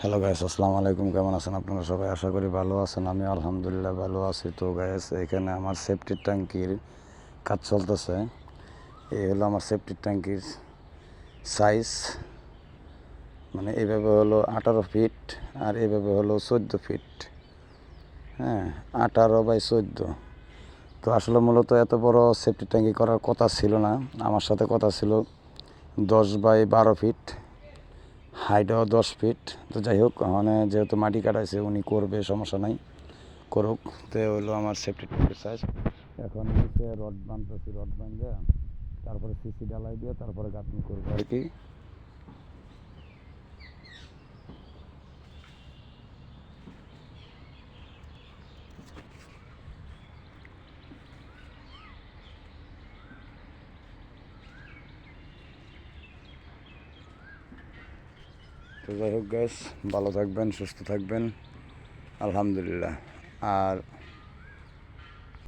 Hello guys, আসসালামু আলাইকুম। কেমন আছেন আপনারা সবাই? আশা করি ভালো আছেন। আমি আলহামদুলিল্লাহ ভালো আছি। তো গাইস, এখানে আমার সেফটির ট্যাঙ্কির কাজ চলতেছে। এই হলো আমার সেফটির ট্যাঙ্কির সাইজ, মানে এইভাবে হলো 18 ফিট আর এইভাবে হলো 14 ফিট। হ্যাঁ, 18 বাই 14। তো আসলে মূলত এত বড় সেফটি ট্যাঙ্কি করার কথা ছিল না। আমার সাথে কথা ছিল 10 বাই 12 ফিট, হাইটও 10 ফিট। তো যাই হোক, মানে যেহেতু মাটি কাটাইছে, উনি করবে, সমস্যা নাই, করুক। তো হলো আমার সেফটি ট্যাঙ্কের সাইজ। এখন নিচে রড বাঁধতেছি, রড বাঁধে তারপরে সিসি ডালাই দিয়ে তারপরে গাঁথনি করবো আর কি। তো যাই হোক গ্যাস, ভালো থাকবেন, সুস্থ থাকবেন, আলহামদুলিল্লাহ। আর